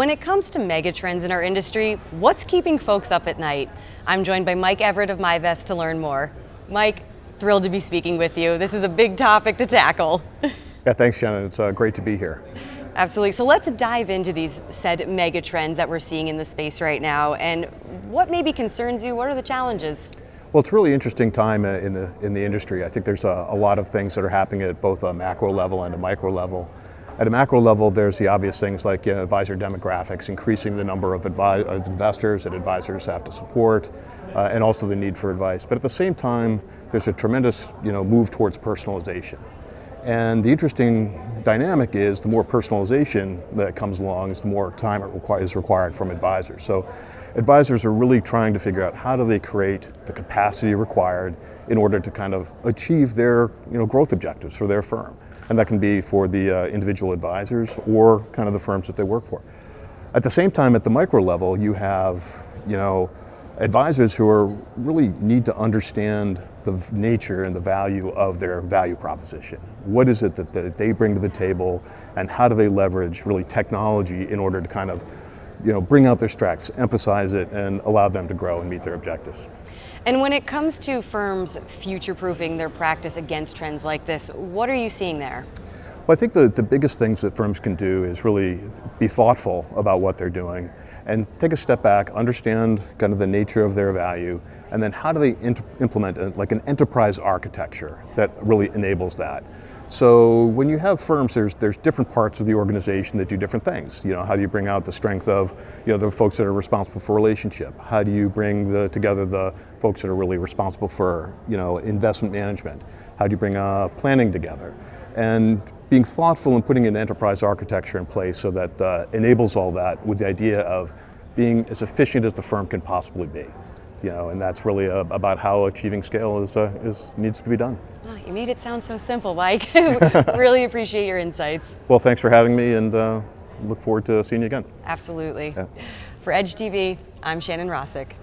When it comes to mega trends in our industry, what's keeping folks up at night? I'm joined by Mike Everett of MyVest to learn more. Mike, thrilled to be speaking with you. This is a big topic to tackle. Yeah, thanks, Shannon. It's great to be here. Absolutely. So let's dive into these said mega trends that we're seeing in the space right now, and what maybe concerns you? What are the challenges? Well, it's a really interesting time in the industry. I think there's a lot of things that are happening at both a macro level and a micro level. At a macro level, there's the obvious things like advisor demographics, increasing the number of investors that advisors have to support, and also the need for advice. But at the same time, there's a tremendous move towards personalization. And the interesting dynamic is the more personalization that comes along is the more time is required from advisors. So advisors are really trying to figure out how do they create the capacity required in order to kind of achieve their growth objectives for their firm. And that can be for the individual advisors or kind of the firms that they work for. At the same time, at the micro level, you have advisors who really need to understand the nature and the value of their value proposition. What is it that they bring to the table, and how do they leverage really technology in order to kind of bring out their strengths, emphasize it, and allow them to grow and meet their objectives. And when it comes to firms future-proofing their practice against trends like this, what are you seeing there? Well, I think the biggest things that firms can do is really be thoughtful about what they're doing and take a step back, understand kind of the nature of their value, and then how do they implement like an enterprise architecture that really enables that. So when you have firms, there's different parts of the organization that do different things. How do you bring out the strength of the folks that are responsible for relationship? How do you bring together the folks that are really responsible for investment management? How do you bring planning together? And being thoughtful and putting an enterprise architecture in place so that enables all that with the idea of being as efficient as the firm can possibly be. And that's really about how achieving scale needs to be done. Oh, you made it sound so simple, Mike. Really appreciate your insights. Well, thanks for having me, and look forward to seeing you again. Absolutely. Yeah. For Edge TV, I'm Shannon Rossick.